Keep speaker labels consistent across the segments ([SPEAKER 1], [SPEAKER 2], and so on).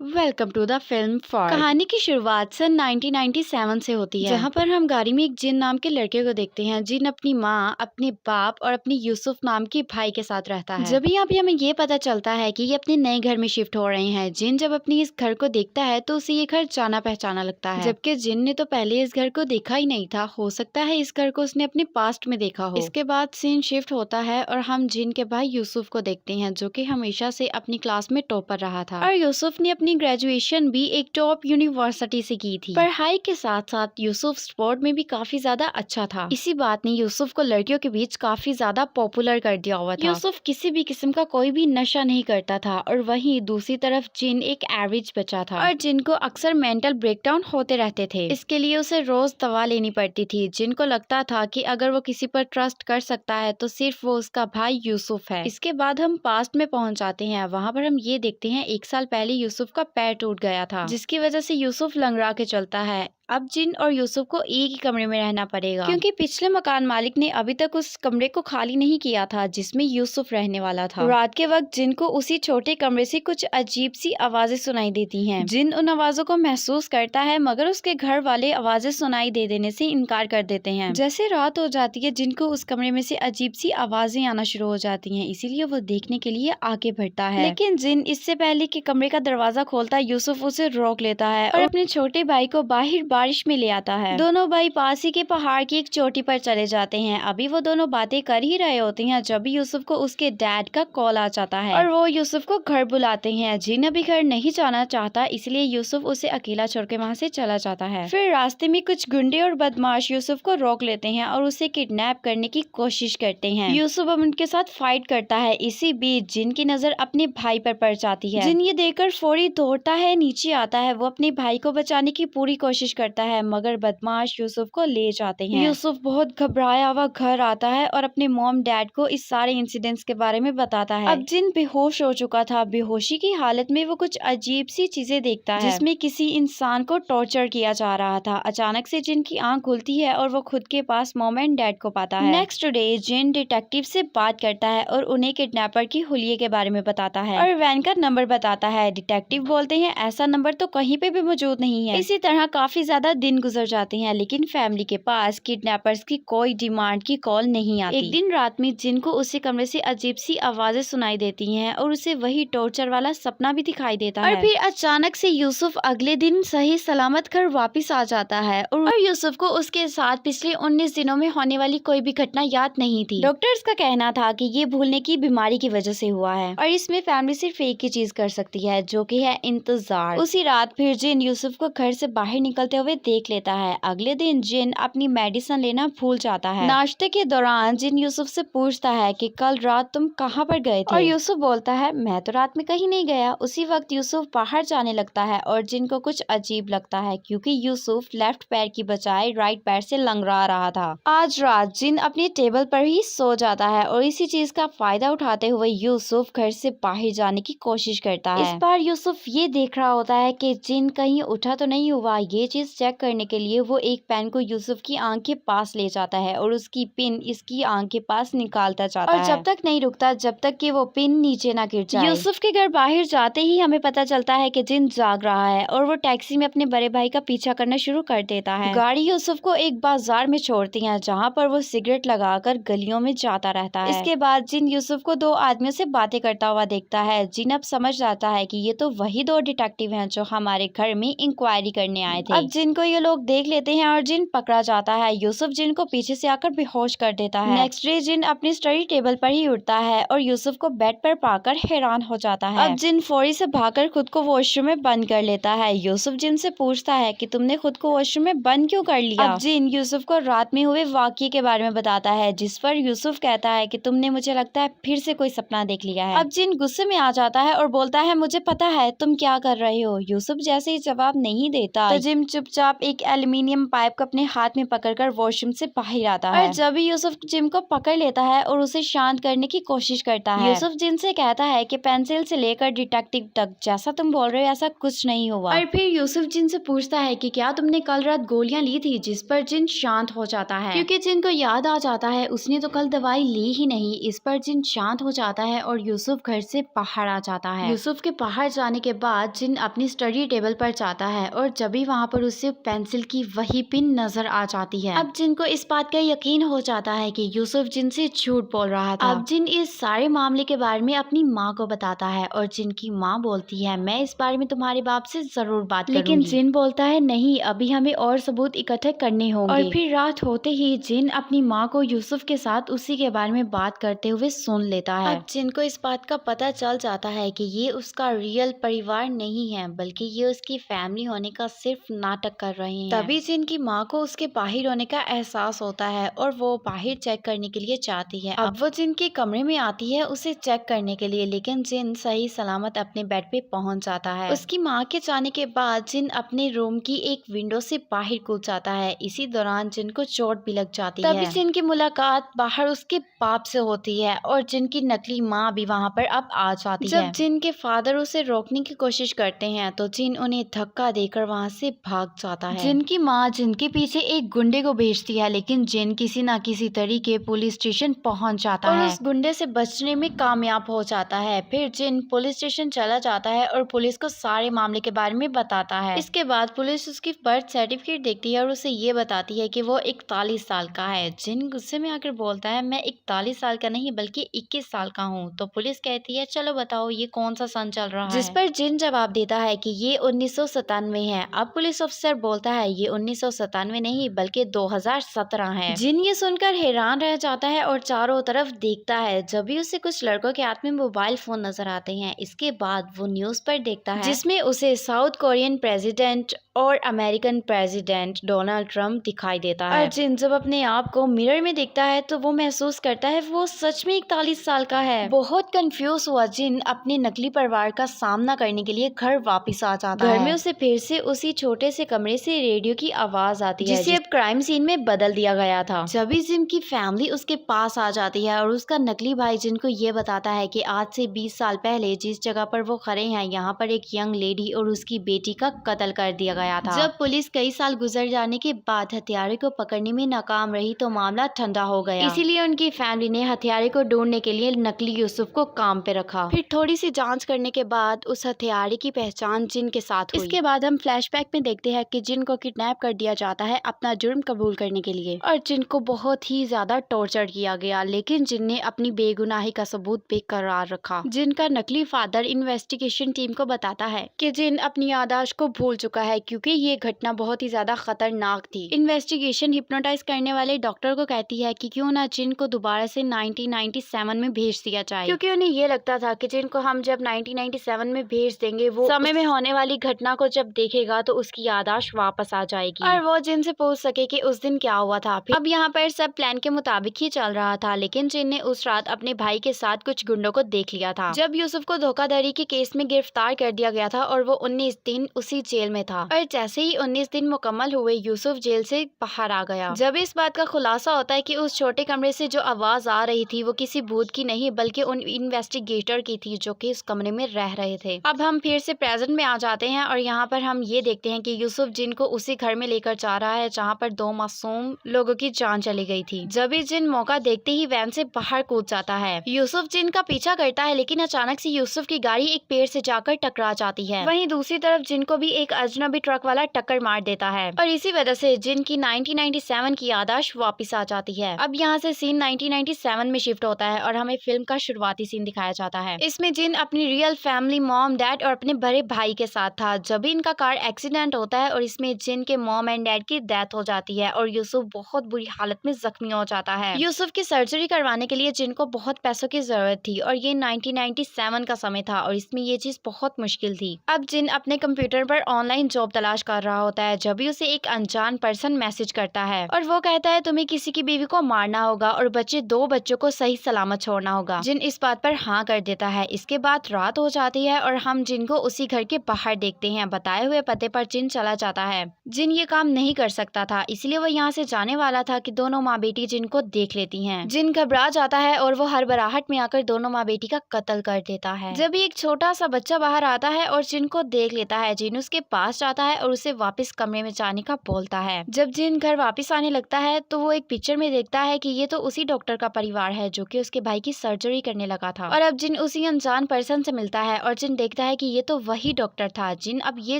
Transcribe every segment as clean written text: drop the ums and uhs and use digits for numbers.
[SPEAKER 1] Welcome to the film for. कहानी की शुरुआत सन 1997 से होती है, जहाँ पर हम गाड़ी में एक जिन नाम के लड़के को देखते हैं। जिन अपनी माँ, अपने बाप और अपनी यूसुफ नाम के भाई के साथ रहता है। जब यहाँ पे हमें ये पता चलता है कि ये अपने नए घर में शिफ्ट हो रहे हैं। जिन जब अपनी इस घर को देखता है तो उसे ये घर जाना पहचाना लगता है, जबकि जिन ने तो पहले इस घर को देखा ही नहीं था। हो सकता है इस घर को उसने अपने पास्ट में देखा हो। इसके बाद सीन शिफ्ट होता है और हम जिन के भाई यूसुफ को देखते हैं, जो कि हमेशा से अपनी क्लास में टॉपर रहा था और यूसुफ ने अपनी ग्रेजुएशन भी एक टॉप यूनिवर्सिटी से की थी। पढ़ाई के साथ साथ यूसुफ स्पोर्ट में भी काफी ज्यादा अच्छा था। इसी बात ने यूसुफ को लड़कियों के बीच काफी ज्यादा पॉपुलर कर दिया हुआ था। यूसुफ किसी भी किस्म का कोई भी नशा नहीं करता था और वहीं दूसरी तरफ जिन एक एवरेज बच्चा था और जिनको अक्सर मेंटल ब्रेकडाउन होते रहते थे। इसके लिए उसे रोज दवा लेनी पड़ती थी। जिनको लगता था कि अगर वो किसी पर ट्रस्ट कर सकता है तो सिर्फ वो उसका भाई यूसुफ है। इसके बाद हम पास्ट में पहुंच जाते हैं। वहाँ पर हम ये देखते हैं 1 साल पहले यूसुफ का पैर टूट गया था, जिसकी वजह से यूसुफ लंगड़ा के चलता है। अब जिन और यूसुफ को एक ही कमरे में रहना पड़ेगा, क्योंकि पिछले मकान मालिक ने अभी तक उस कमरे को खाली नहीं किया था जिसमें यूसुफ रहने वाला था। रात के वक्त जिन को उसी छोटे कमरे से कुछ अजीब सी आवाजें सुनाई देती हैं। जिन उन आवाजों को महसूस करता है, मगर उसके घर वाले आवाजें सुनाई दे देने से इनकार कर देते हैं। जैसे रात हो जाती है, जिन को उस कमरे में से अजीब सी आवाजें आना शुरू हो जाती है, इसीलिए वो देखने के लिए आगे बढ़ता है। लेकिन जिन इससे पहले कि कमरे का दरवाजा खोलता है, यूसुफ उसे रोक लेता है और अपने छोटे भाई को बाहर बारिश में ले आता है। दोनों भाई पास ही के पहाड़ की एक चोटी पर चले जाते हैं। अभी वो दोनों बातें कर ही रहे होते हैं जब यूसुफ को उसके डैड का कॉल आ जाता है और वो यूसुफ को घर बुलाते हैं। जिन अभी घर नहीं जाना चाहता, इसलिए यूसुफ उसे अकेला छोड़ के वहाँ से चला जाता है। फिर रास्ते में कुछ गुंडे और बदमाश यूसुफ को रोक लेते हैं और उसे किडनैप करने की कोशिश करते हैं। यूसुफ अब उनके साथ फाइट करता है। इसी बीच जिन की नजर अपने भाई पर पड़ जाती है। जिन ये देखकर फौरी दौड़ता है, नीचे आता है। वो अपने भाई को बचाने की पूरी कोशिश करता है, मगर बदमाश यूसुफ को ले जाते हैं। यूसुफ बहुत घबराया हुआ घर आता है और अपने मॉम डैड को इस सारे इंसिडेंट्स के बारे में बताता है। अब जिन बेहोश हो चुका था। बेहोशी की हालत में वो कुछ अजीब सी चीजें देखता है, जिसमें किसी इंसान को टॉर्चर किया जा रहा था। अचानक से जिन की आंख खुलती है और वो खुद के पास मॉम एंड डैड को पाता है। नेक्स्ट डे जिन डिटेक्टिव से बात करता है और उन्हें किडनैपर की हुलिये के बारे में बताता है और वैन का नंबर बताता है। डिटेक्टिव बोलते हैं ऐसा नंबर तो कहीं पे भी मौजूद नहीं है। इसी तरह काफी ज्यादा दिन गुजर जाते हैं, लेकिन फैमिली के पास किडनैपर्स की कोई डिमांड की कॉल नहीं आती। एक दिन रात में जिन को उसी कमरे से अजीब सी आवाजें सुनाई देती हैं और उसे वही टॉर्चर वाला सपना भी दिखाई देता है। और फिर अचानक से यूसुफ अगले दिन सही सलामत घर वापस आ जाता है और यूसुफ को उसके साथ पिछले 19 दिनों में होने वाली कोई भी घटना याद नहीं थी। डॉक्टर्स का कहना था कि ये भूलने की बीमारी की वजह से हुआ है और इसमें फैमिली सिर्फ एक ही चीज कर सकती है, जो कि है इंतजार। उसी रात फिर जिन यूसुफ को घर से बाहर निकलते हुए देख लेता है। अगले दिन जिन अपनी मेडिसिन लेना भूल जाता है। नाश्ते के दौरान जिन यूसुफ से पूछता है कि कल रात तुम कहाँ पर गए थे, और यूसुफ बोलता है मैं तो रात में कहीं नहीं गया। उसी वक्त यूसुफ बाहर जाने लगता है और जिन को कुछ अजीब लगता है, क्योंकि यूसुफ लेफ्ट पैर की बजाय राइट पैर से लंगड़ा रहा था। आज रात जिन अपनी टेबल पर ही सो जाता है और इसी चीज का फायदा उठाते हुए यूसुफ घर से बाहर जाने की कोशिश करता है। इस बार यूसुफ ये देख रहा होता है कि जिन कहीं उठा तो नहीं हुआ। ये चीज चेक करने के लिए वो एक पेन को यूसुफ की आंख के पास ले जाता है और उसकी पिन इसकी आंख के पास निकालता जाता है और जब तक नहीं रुकता जब तक कि वो पिन नीचे ना गिर जाए। यूसुफ के घर बाहर जाते ही हमें पता चलता है कि जिन जाग रहा है और वो टैक्सी में अपने बड़े भाई का पीछा करना शुरू कर देता है। गाड़ी यूसुफ को एक बाजार में छोड़ती है, जहाँ पर वो सिगरेट लगाकर गलियों में जाता रहता है। इसके बाद जिन यूसुफ को 2 आदमियों से बातें करता हुआ देखता है। जिन अब समझ जाता है कि ये तो वही 2 डिटेक्टिव हैं जो हमारे घर में इंक्वायरी करने आए थे। अब जिन को ये लोग देख लेते हैं और जिन पकड़ा जाता है। यूसुफ जिन को पीछे से आकर बेहोश कर देता है। नेक्स्ट डे जिन अपनी स्टडी टेबल पर ही उठता है और यूसुफ को बेड पर पाकर हैरान हो जाता है। अब जिन फौरी से भागकर खुद को वॉशरूम में बंद कर लेता है। यूसुफ जिन से पूछता है कि तुमने खुद को वॉशरूम में बंद क्यों कर लिया। अब जिन यूसुफ को रात में हुए वाकये के बारे में बताता है, जिस पर यूसुफ कहता है कि तुमने मुझे लगता है फिर से कोई सपना देख लिया है। अब जिन गुस्से में आ जाता है और बोलता है मुझे पता है तुम क्या कर रहे हो। यूसुफ जैसे ही जवाब नहीं देता तो जिन चुपचाप एक एल्युमिनियम पाइप को अपने हाथ में पकड़कर वॉशरूम से बाहर आता है और जब भी यूसुफ जिन को पकड़ लेता है और उसे शांत करने की कोशिश करता है। यूसुफ जिन से कहता है कि पेंसिल से लेकर डिटेक्टिव तक जैसा तुम बोल रहे हो ऐसा कुछ नहीं हुआ। और फिर यूसुफ जिन से पूछता है कि क्या तुमने कल रात गोलियां ली थी, जिस पर जिन शांत हो जाता है क्योंकि जिन को याद आ जाता है उसने तो कल दवाई ली ही नहीं। इस पर जिन शांत हो जाता है और यूसुफ घर से बाहर आ जाता है। यूसुफ के बाहर जाने के बाद जिन अपनी स्टडी टेबल पर जाता है और जब भी वहाँ पर उसे पेंसिल की वही पिन नजर आ जाती है। अब जिन को इस बात का यकीन हो जाता है कि यूसुफ जिन से झूठ बोल रहा था। अब जिन इस सारे मामले के बारे में अपनी माँ को बताता है और जिन की माँ बोलती है मैं इस बारे में तुम्हारे बाप से जरूर बात करूंगी। लेकिन जिन बोलता है नहीं, अभी हमें और सबूत इकट्ठे करने होंगे। और फिर रात होते ही जिन अपनी माँ को यूसुफ के साथ उसी के बारे में बात करते हुए सुन लेता है। अब जिन को इस बात का पता चल जाता है कि ये उसका रियल परिवार नहीं है बल्कि ये उसकी फैमिली होने का सिर्फ नाटक कर रहे हैं। तभी जिन की माँ को उसके बाहर होने का एहसास होता है और वो बाहर चेक करने के लिए चाहती है। अब वो जिन के कमरे में आती है उसे चेक करने के लिए, लेकिन जिन सही सलामत अपने बेड पे पहुंच जाता है। उसकी माँ के जाने के बाद जिन अपने रूम की एक विंडो से बाहर कूद जाता है। इसी दौरान जिन को चोट भी लग जाती है। तभी जिन की मुलाकात बाहर उसके बाप से होती है और जिन की नकली माँ भी वहाँ पर अब आ जाती है। जब जिन के फादर उसे रोकने की कोशिश करते हैं तो जिन उन्हें धक्का देकर वहाँ से भाग जाता है। जिन की माँ जिन के पीछे एक गुंडे को भेजती है, लेकिन जिन किसी न किसी तरीके पुलिस स्टेशन पहुँच जाता है और उस गुंडे से बचने में कामयाब हो जाता है। फिर जिन पुलिस स्टेशन चला जाता है और पुलिस को सारे मामले के बारे में बताता है। इसके बाद पुलिस उसकी बर्थ सर्टिफिकेट देखती है और उसे ये बताती है कि वो 41 साल का है। जिन गुस्से में आकर बोलता है मैं 41 साल का नहीं बल्कि 21 साल का हूँ। तो पुलिस कहती है चलो बताओ ये कौन सा सन चल रहा है। जिस पर जिन जवाब देता है कि ये 1997 है। अब पुलिस अफसर बोलता है ये 1997 नहीं बल्कि 2017 है। जिन ये सुनकर हैरान रह जाता है और चारों तरफ देखता है। जब भी उसे कुछ लड़कों के हाथ में मोबाइल फोन नजर आते हैं। इसके बाद वो न्यूज पर देखता है जिसमें उसे साउथ कोरियन प्रेसिडेंट और अमेरिकन प्रेसिडेंट डोनाल्ड ट्रंप दिखाई देता है। और जिन जब अपने आप को मिरर में देखता है तो वो महसूस करता है वो सच में 41 साल का है। बहुत कंफ्यूज हुआ जिन अपने नकली परिवार का सामना करने के लिए घर वापस आ जाता है। घर में उसे फिर से उसी छोटे से कमरे से रेडियो की आवाज आती है जिसे अब क्राइम सीन में बदल दिया गया था। जब भी जिन की फैमिली उसके पास आ जाती है और उसका नकली भाई जिन को ये बताता है कि आज से 20 साल पहले जिस जगह पर वो खड़े हैं यहाँ पर एक यंग लेडी और उसकी बेटी का कत्ल कर दिया गया था। जब पुलिस कई साल गुजर जाने के बाद हत्यारे को पकड़ने में नाकाम रही तो मामला ठंडा हो गया। इसीलिए उनकी फैमिली ने हत्यारे को ढूंढने के लिए नकली यूसुफ को काम पे रखा। फिर थोड़ी सी जांच करने के बाद उस हत्यारे की पहचान जिन के साथ हुई। इसके बाद हम फ्लैशबैक में देखते हैं कि जिन को किडनैप कर दिया जाता है अपना जुर्म कबूल करने के लिए और जिन को बहुत ही ज्यादा टॉर्चर किया गया, लेकिन जिन ने अपनी बेगुनाही का सबूत बेकरार रखा। जिनका नकली फादर इन्वेस्टिगेशन टीम को बताता है कि जिन अपनी याददाश्त को भूल चुका है क्योंकि ये घटना बहुत ही ज्यादा खतरनाक थी। इन्वेस्टिगेशन हिप्नोटाइज करने वाले डॉक्टर को कहती है कि क्यों ना जिन को दोबारा से 1997 में भेज दिया जाए, क्योंकि उन्हें ये लगता था कि जिन को हम जब 1997 में भेज देंगे वो समय में होने वाली घटना को जब देखेगा तो उसकी याददाश्त वापस आ जाएगी और वो जिन से पूछ सके कि उस दिन क्या हुआ था। अब यहाँ पर सब प्लान के मुताबिक ही चल रहा था, लेकिन जिन ने उस रात अपने भाई के साथ कुछ गुंडों को देख लिया था जब यूसुफ को धोखाधड़ी के केस में गिरफ्तार कर दिया गया था और वो 19 दिन उसी जेल में था। और जैसे ही 19 दिन मुकम्मल हुए यूसुफ जेल से बाहर आ गया। जब इस बात का खुलासा होता है कि उस छोटे कमरे से जो आवाज आ रही थी वो किसी भूत की नहीं बल्कि उन इन्वेस्टिगेटर की थी जो कि उस कमरे में रह रहे थे। अब हम फिर से प्रेजेंट में आ जाते हैं और यहाँ पर हम ये देखते हैं कि यूसुफ जिन को उसी घर में लेकर जा रहा है जहाँ पर 2 मासूम लोगों की जान चली गई थी। जब भी जिन मौका देखते ही वैन से बाहर कूद जाता है। यूसुफ जिन का पीछा करता है लेकिन अचानक से यूसुफ की गाड़ी एक पेड़ से जाकर टकरा जाती है। वहीं दूसरी तरफ जिन को भी एक अजनबी ट्रक वाला टक्कर मार देता है और इसी वजह से जिन की 1997 की याददाश्त वापस आ जाती है। अब यहाँ से सीन 1997 में शिफ्ट होता है और हमें फिल्म का शुरुआती सीन दिखाया जाता है। इसमें जिन अपनी रियल फैमिली मॉम डैड और अपने बड़े भाई के साथ था जब भी इनका कार एक्सीडेंट होता है और इसमें जिन के मॉम एंड डैड की डेथ हो जाती है और यूसुफ बहुत बुरी हालत में जख्मी हो जाता है। यूसुफ की सर्जरी करवाने के लिए जिन को बहुत पैसों की जरूरत थी और ये 1997 का समय था और इसमें ये चीज बहुत मुश्किल थी। अब जिन अपने कंप्यूटर पर ऑनलाइन जॉब तलाश कर रहा होता है जब भी उसे एक अनजान पर्सन मैसेज करता है और वो कहता है तुम्हें किसी की बीवी को मारना होगा और 2 बच्चों को सही सलामत छोड़ना होगा। जिन इस बात पर हाँ कर देता है। इसके बाद रात हो जाती है और हम जिन को उसी घर के बाहर देखते हैं। बताए हुए पते पर जिन चला जाता है। जिन ये काम नहीं कर सकता था, इसलिए वो यहाँ से जाने वाला था कि दोनों माँ बेटी जिन को देख लेती हैं। जिन घबरा जाता है और वो हड़बड़ाहट में आकर दोनों माँ बेटी का कत्ल कर देता है। जब एक छोटा सा बच्चा बाहर आता है और जिन को देख लेता है, जिन उसके पास जाता है और उसे वापस कमरे में जाने का बोलता है। जब जिन घर वापस आने लगता है तो वो एक पिक्चर में देखता है कि ये तो उसी डॉक्टर का परिवार है जो कि उसके भाई की सर्जरी करने लगा था। और अब जिन उसी अनजान पर्सन से मिलता है और जिन देखता है कि ये तो वही डॉक्टर था। जिन अब ये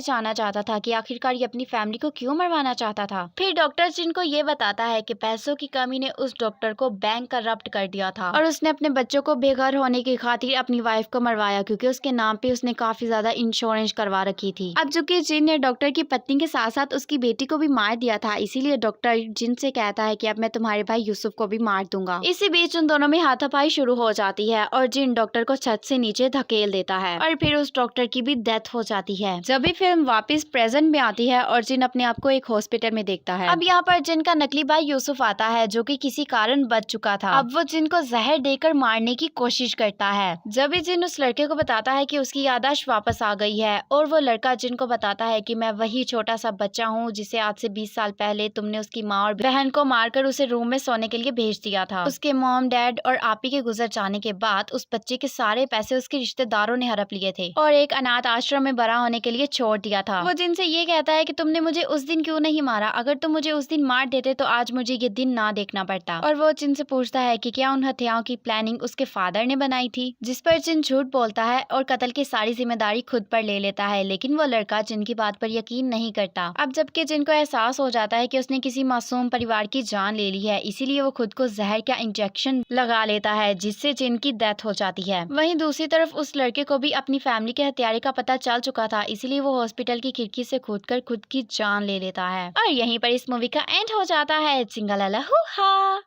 [SPEAKER 1] जानना चाहता था कि आखिरकार ये अपनी फैमिली को क्यों मरवाना चाहता था। फिर डॉक्टर जिन को ये बताता है कि पैसों की कमी ने उस डॉक्टर को बैंक करप्ट कर दिया था और उसने अपने बच्चों को बेघर होने की खातिर अपनी वाइफ को मरवाया, क्योंकि उसके नाम पे उसने काफी ज्यादा इंश्योरेंस करवा रखी थी। अब जो कि जिन ने डॉक्टर की पत्नी के साथ साथ उसकी बेटी को भी मार दिया था, इसीलिए डॉक्टर जिन से कहता है कि अब मैं तुम्हारे भाई यूसुफ को भी मार दूंगा। इसी बीच उन दोनों में हाथापाई शुरू हो जाती है और जिन डॉक्टर को छत से नीचे धकेल देता है और फिर उस डॉक्टर की भी डेथ हो जाती है। जब भी फिल्म वापस प्रेजेंट में आती है और जिन अपने आप को एक हॉस्पिटल में देखता है। अब यहाँ पर जिन का नकली भाई यूसुफ आता है जो कि किसी कारण बच चुका था। अब वो जिन को जहर देकर मारने की कोशिश करता है। जब भी जिन उस लड़के को बताता है कि उसकी याददाश्त वापस आ गई है और वो लड़का जिन को बताता है कि मैं वही छोटा सा बच्चा हूँ जिसे आज से 20 साल पहले तुमने उसकी माँ और बहन को मारकर उसे रूम में सोने के लिए भेज दिया था। उसके मॉम, डैड और आपी के गुजर जाने के बाद उस बच्चे के सारे पैसे उसके रिश्तेदारों ने हड़प लिए थे और एक अनाथ आश्रम में बड़ा होने के लिए छोड़ दिया था। वो जिनसे ये कहता है कि तुमने मुझे उस दिन क्यों नहीं मारा, अगर तुम मुझे उस दिन मार देते तो आज मुझे ये दिन ना देखना पड़ता। और वो जिन से पूछता है कि क्या उन हत्याओं की प्लानिंग उसके फादर ने बनाई थी, जिस पर जिन झूठ बोलता है और कत्ल की सारी जिम्मेदारी खुद पर ले लेता है। लेकिन वो लड़का जिनकी बात पर यकीन नहीं करता। अब जबकि जिनको एहसास हो जाता है कि उसने किसी मासूम परिवार की जान ले ली है, इसीलिए वो खुद को जहर का इंजेक्शन लगा लेता है जिससे जिन की डेथ हो जाती है। वहीं दूसरी तरफ उस लड़के को भी अपनी फैमिली के हत्यारे का पता चल चुका था, इसीलिए वो हॉस्पिटल की खिड़की से कूदकर खुद की जान ले लेता है। और यहीं पर इस मूवी का एंड हो जाता है। चिंगालाला हुहा।